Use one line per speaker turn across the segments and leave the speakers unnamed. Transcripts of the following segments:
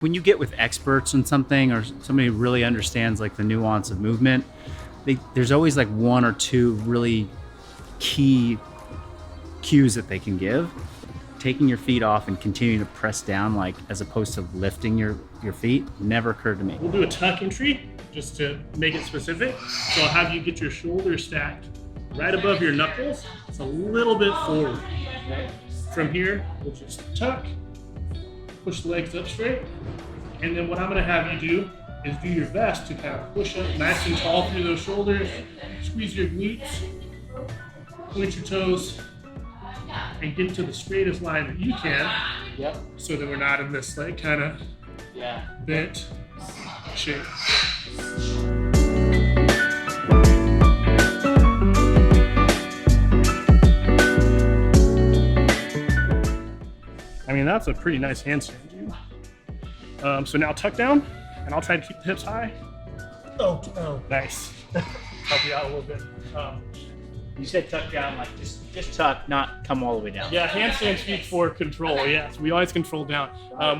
When you get with experts on something or somebody who really understands like the nuance of movement, there's always like one or two really key cues that they can give. Taking your feet off and continuing to press down, like as opposed to lifting your feet, never occurred to me.
We'll do a tuck entry just to make it specific. So I'll have you get your shoulders stacked right above your knuckles. It's a little bit forward. Right? From here, we'll just tuck, push the legs up straight. And then what I'm gonna have you do is do your best to kind of push up nice and tall through those shoulders, squeeze your glutes, point your toes, and get to the straightest line that you can.
Yep.
So that we're not in this like kind of bent shape. I mean, that's a pretty nice handstand, dude. So now tuck down, and I'll try to keep the hips high. Oh, nice. Help you out a little bit.
You said tuck down, like just tuck, not come all the way down.
Yeah, handstand speaks for control. Yes, we always control down.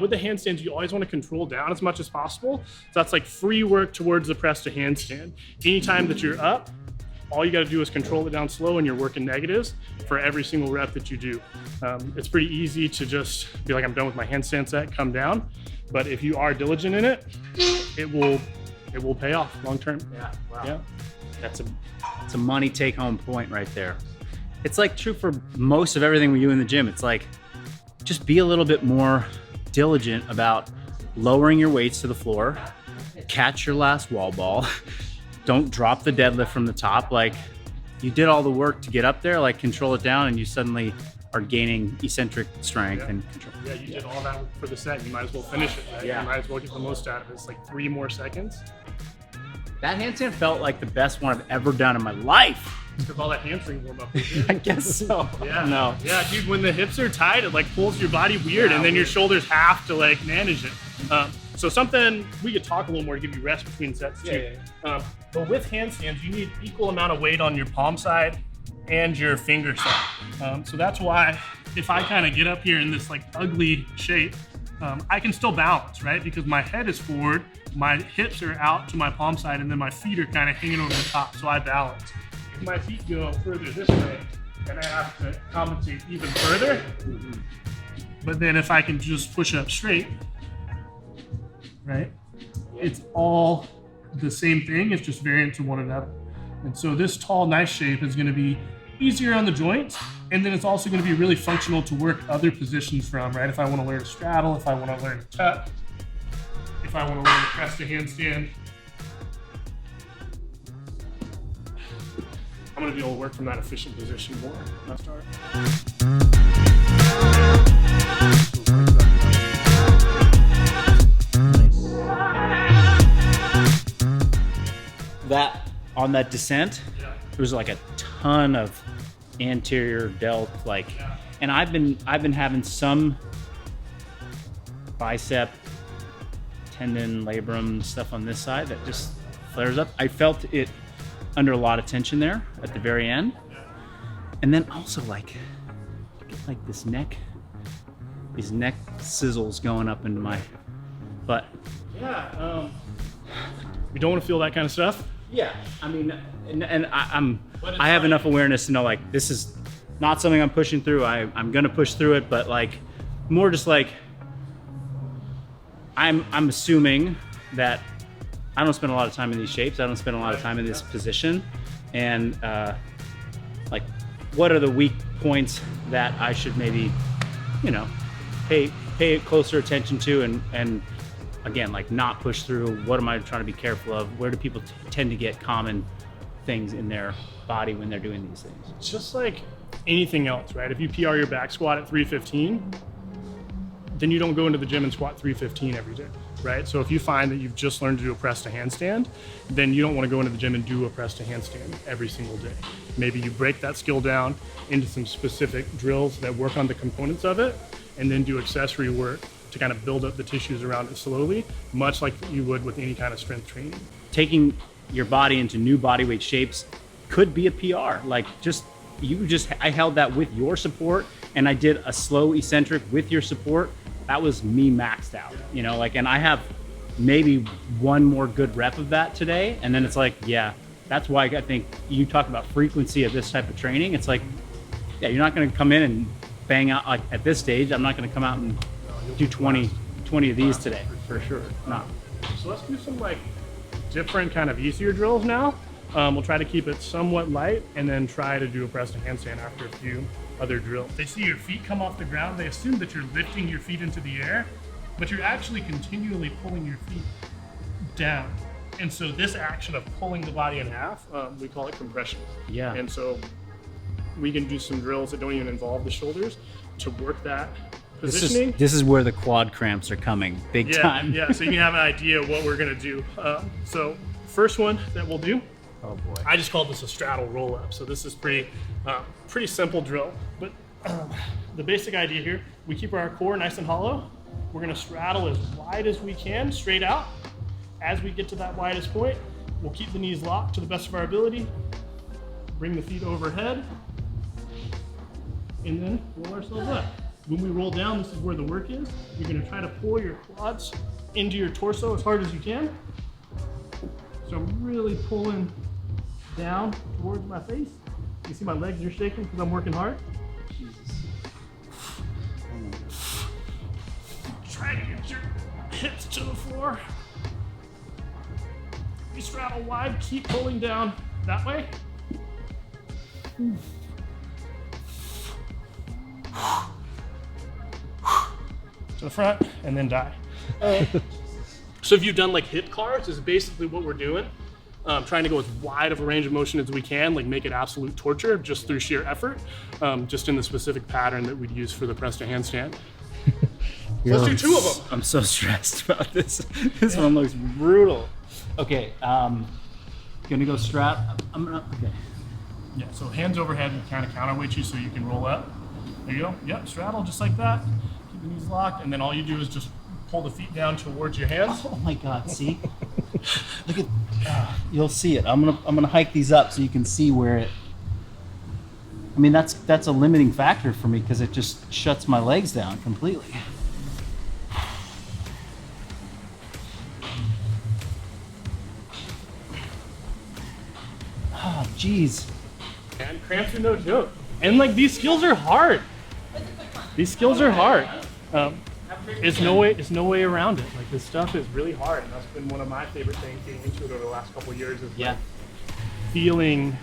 With the handstands, you always want to control down as much as possible. So that's like free work towards the press to handstand. Anytime that you're up, all you got to do is control it down slow, and you're working negatives for every single rep that you do. It's pretty easy to just be like, I'm done with my handstand set, come down. But if you are diligent in it, it will pay off long term.
Yeah. Wow.
Yeah.
That's a money take home point right there. It's like true for most of everything we do in the gym. It's like, just be a little bit more diligent about lowering your weights to the floor, catch your last wall ball, don't drop the deadlift from the top. Like, you did all the work to get up there, like control it down, and you suddenly are gaining eccentric strength and control.
Yeah, you did all that for the set. You might as well finish it, right?
Yeah.
You might as well get the most out of it. It's like 3 more seconds.
That handstand felt like the best one I've ever done in my life.
Because all that hamstring warm up.
I guess so.
Yeah.
No.
Yeah, dude, when the hips are tight, it like pulls your body weird, and then your shoulders have to like manage it. So something we could talk a little more to give you rest between sets too. But with handstands, you need equal amount of weight on your palm side and your finger side. So that's why if I kind of get up here in this like ugly shape, I can still balance, right? Because my head is forward, my hips are out to my palm side, and then my feet are kind of hanging over the top, so I balance. If my feet go further this way, then I have to compensate even further. But then if I can just push up straight, right? It's all the same thing, it's just variants of one another. And so this tall, nice shape is gonna be easier on the joints, and then it's also gonna be really functional to work other positions from, right? If I wanna learn to straddle, if I wanna learn to tuck, if I wanna learn to press to handstand, I'm gonna be able to work from that efficient position more. Let's start.
That on that descent, there was like a ton of anterior delt, like, and I've been having some bicep tendon labrum stuff on this side that just flares up. I felt it under a lot of tension there at the very end, and then also like this neck, these neck sizzles going up into my butt.
Yeah, we don't want to feel that kind of stuff.
Yeah, I mean, and I have enough awareness to know like this is not something I'm pushing through. I'm gonna push through it, but like more just like I'm assuming that I don't spend a lot of time in these shapes. I don't spend a lot of time in this position, and like what are the weak points that I should maybe, you know, pay closer attention to, and again, like not push through. What am I trying to be careful of? Where do people tend to get common things in their body when they're doing these things?
It's just like anything else, right? If you PR your back squat at 315, then you don't go into the gym and squat 315 every day, right? So if you find that you've just learned to do a press to handstand, then you don't want to go into the gym and do a press to handstand every single day. Maybe you break that skill down into some specific drills that work on the components of it, and then do accessory work to kind of build up the tissues around it slowly, much like you would with any kind of strength training.
Taking your body into new body weight shapes could be a PR. Like I held that with your support and I did a slow eccentric with your support, that was me maxed out, you know, like, and I have maybe one more good rep of that today. And then it's like, yeah, that's why I think you talk about frequency of this type of training. It's like, yeah, you're not going to come in and bang out like at this stage. I'm not going to come out and do 20 of these today for sure. No.
So let's do some like different kind of easier drills now. We'll try to keep it somewhat light and then try to do a press to handstand after a few other drills. They see your feet come off the ground. They assume that you're lifting your feet into the air, but you're actually continually pulling your feet down. And so this action of pulling the body in half, we call it compression.
Yeah.
And so we can do some drills that don't even involve the shoulders to work that positioning.
This is where the quad cramps are coming big time.
Yeah, so you can have an idea of what we're gonna do. So first one that we'll do,
Oh boy.
I just called this a straddle roll up. So this is pretty simple drill, but the basic idea here, we keep our core nice and hollow. We're gonna straddle as wide as we can, straight out. As we get to that widest point, we'll keep the knees locked to the best of our ability, bring the feet overhead, and then roll ourselves up. When we roll down, this is where the work is. You're gonna try to pull your quads into your torso as hard as you can. So I'm really pulling down towards my face. You see my legs are shaking because I'm working hard.
Jesus.
Try to get your hips to the floor. You straddle wide, keep pulling down that way. To the front and then die. So if you've done like hip cars, is basically what we're doing. Trying to go as wide of a range of motion as we can, like make it absolute torture just through sheer effort, just in the specific pattern that we'd use for the press to handstand. Let's do two of them.
I'm so stressed about this. This one looks brutal. Okay, gonna go strap. Okay.
Yeah, so hands overhead and kind of counterweight you so you can roll up. There you go. Yep, straddle just like that. Keep the knees locked, and then all you do is just pull the feet down towards your hands.
Oh my God! See, look at. You'll see it. I'm gonna hike these up so you can see where it. I mean, that's a limiting factor for me because it just shuts my legs down completely. Oh, jeez.
And cramps are no joke. And like these skills are hard. These skills are hard. There's no way around it. Like this stuff is really hard, and that's been one of my favorite things getting into it over the last couple of years. Is like feeling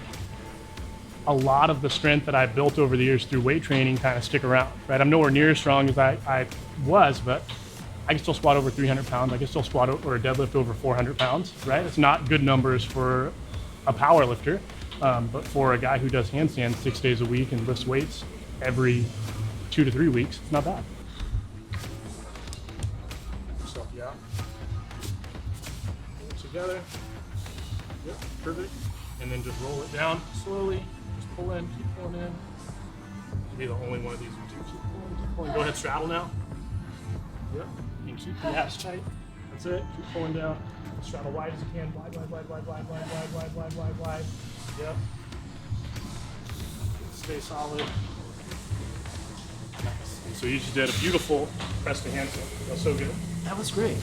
a lot of the strength that I've built over the years through weight training kind of stick around. Right, I'm nowhere near as strong as I was, but I can still squat over 300 pounds. I can still squat or deadlift over 400 pounds. Right, it's not good numbers for a power lifter, but for a guy who does handstands 6 days a week and lifts weights every 2 to 3 weeks, it's not bad. Yeah. Pull it together. Yep, perfect. And then just roll it down slowly. Just pull in, keep pulling in. You'll be the only one of these who do. Keep pulling, keep pulling. Go ahead, straddle now. Yep. And keep the abs tight. That's it. Keep pulling down. Straddle wide as you can. Wide, wide, wide, wide, wide, wide, wide, wide, wide, wide, wide. Yep. Stay solid. Nice. So you just did a beautiful press to handstand. That's so good.
That was great.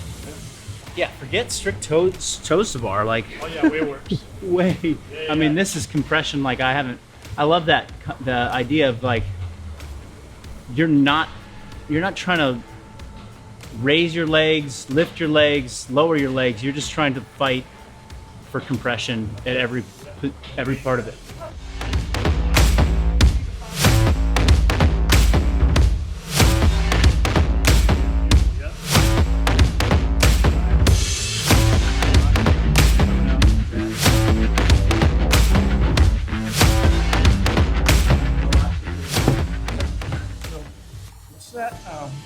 Yeah, forget strict toes to bar. Like,
Oh yeah, way worse.
way.
Yeah,
I mean,
yeah.
this is compression. Like I love that the idea of like you're not trying to raise your legs, lift your legs, lower your legs. You're just trying to fight for compression at every part of it.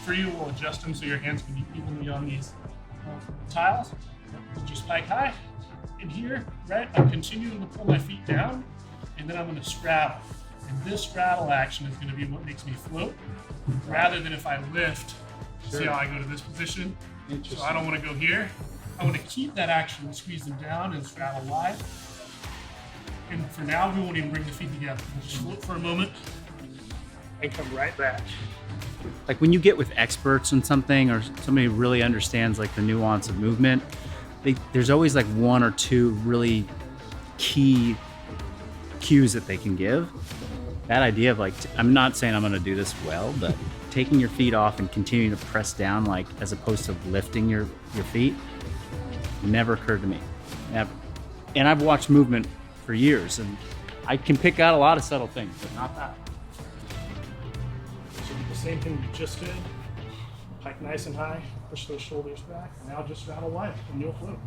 For you, we'll adjust them so your hands can be evenly on these tiles. Put your spike high. In here, right, I'm continuing to pull my feet down, and then I'm going to straddle. And this straddle action is going to be what makes me float, rather than if I lift. See how I go to this position? So I don't want to go here. I want to keep that action and squeeze them down and straddle wide. And for now, we won't even bring the feet together. We'll just float for a moment. and come right back.
Like when you get with experts on something or somebody who really understands like the nuance of movement, there's always like one or two really key cues that they can give. That idea of like, I'm not saying I'm going to do this well, but taking your feet off and continuing to press down, like as opposed to lifting your feet, never occurred to me. Never. And I've watched movement for years, and I can pick out a lot of subtle things, but not that.
So do the same thing you just did. Pike nice and high, push those shoulders back. Now just straddle wide, and you'll float.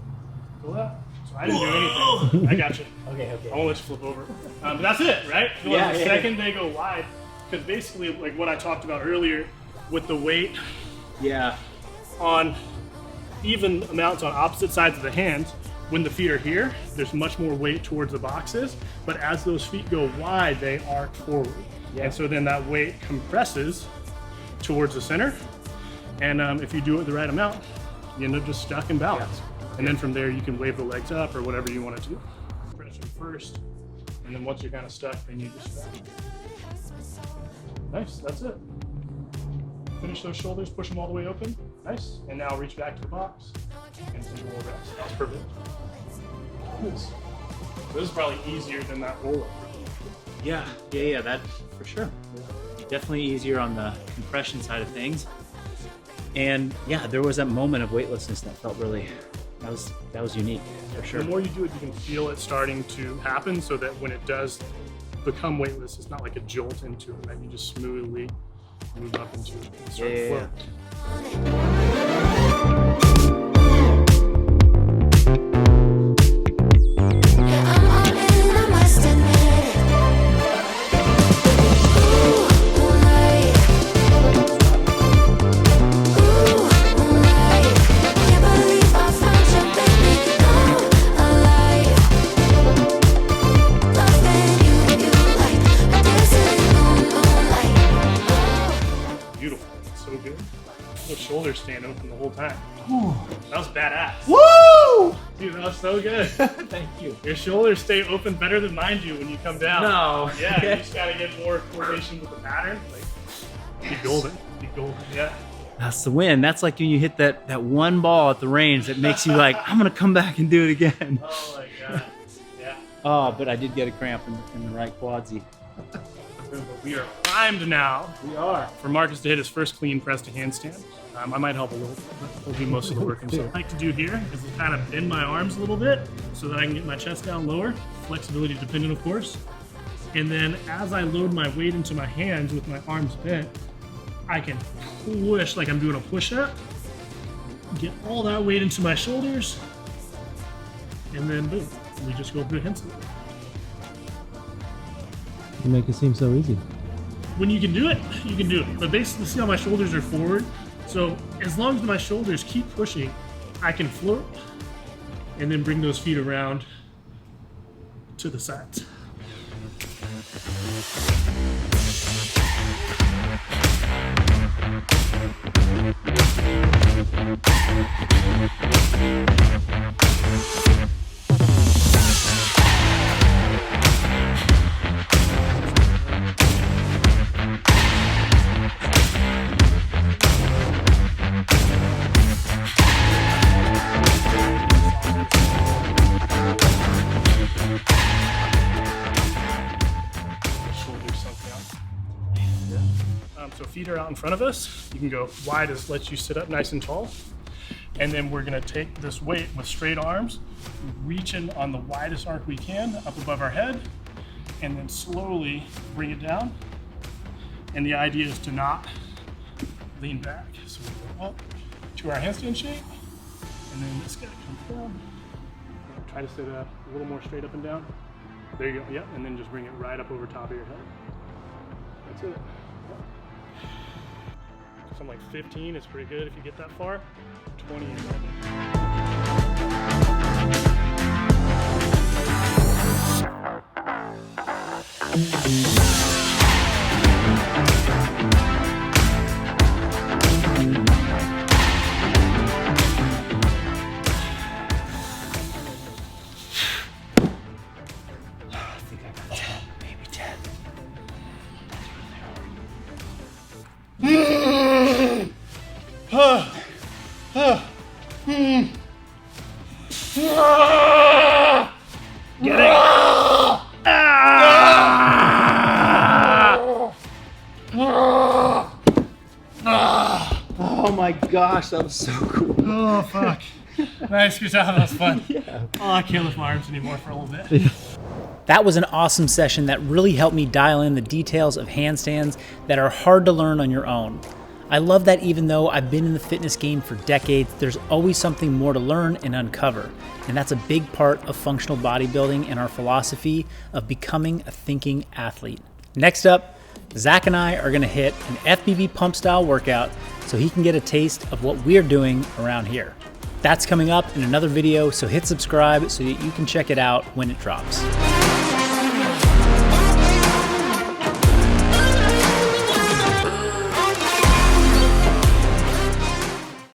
Feel that? So I didn't do anything. I got you.
Okay.
I won't let you flip over. But that's it, right?
Yeah,
the
yeah,
second they go wide, because basically, like what I talked about earlier, with the weight on even amounts on opposite sides of the hands, when the feet are here, there's much more weight towards the boxes. But as those feet go wide, they arc forward.
Yeah.
And so then that weight compresses towards the center. And if you do it the right amount, you end up just stuck in balance. And then from there, you can wave the legs up or whatever you want to do. Press them first. And then once you're kind of stuck, then you just stretch. Nice, that's it. Finish those shoulders, push them all the way open. Nice. And now reach back to the box and do more reps. That's perfect. This is probably easier than that roll up.
Yeah, that for sure. Definitely easier on the compression side of things. And yeah, there was that moment of weightlessness that felt really, that was unique for sure.
The more you do it, you can feel it starting to happen, so that when it does become weightless, it's not like a jolt into it, right? You just smoothly move up into it and start to float. Beautiful. So good. Those shoulders staying open the whole time. That was badass.
Woo!
Dude, that was so good.
Thank you.
Your shoulders stay open better than mine do when you come down.
No.
Yeah, you just gotta get more coordination with the pattern. Like, be golden. Be golden. Yeah.
That's the win. That's like when you hit that one ball at the range that makes you like, I'm gonna come back and do it again.
Oh my god. Yeah.
Oh, but I did get a cramp in the right quadsy.
But we are primed now.
We are.
For Marcus to hit his first clean press to handstand. I might help a little bit, but he'll do most of the work himself. What I like to do here is to kind of bend my arms a little bit so that I can get my chest down lower. Flexibility dependent, of course. And then as I load my weight into my hands with my arms bent, I can push like I'm doing a push-up, get all that weight into my shoulders, and then boom, we just go through handstand.
You make it seem so easy.
When you can do it, you can do it. But basically, see how my shoulders are forward? So as long as my shoulders keep pushing, I can float and then bring those feet around to the sides. So feet are out in front of us. You can go wide as lets you sit up nice and tall. And then we're gonna take this weight with straight arms, reaching on the widest arc we can up above our head, and then slowly bring it down. And the idea is to not lean back. So we go up to our handstand shape, and then this guy comes down. Try to sit a little more straight up and down. There you go, yep, and then just bring it right up over top of your head. That's it. Something like 15 is pretty good if you get that far. 20 is Get it.
Oh my gosh, that was so cool.
Oh, fuck. Nice, good job. That was fun. Yeah. Oh, I can't lift my arms anymore for a little bit.
That was an awesome session that really helped me dial in the details of handstands that are hard to learn on your own. I love that even though I've been in the fitness game for decades, there's always something more to learn and uncover. And that's a big part of functional bodybuilding and our philosophy of becoming a thinking athlete. Next up, Zach and I are gonna hit an FBB pump style workout so he can get a taste of what we're doing around here. That's coming up in another video, so hit subscribe so that you can check it out when it drops.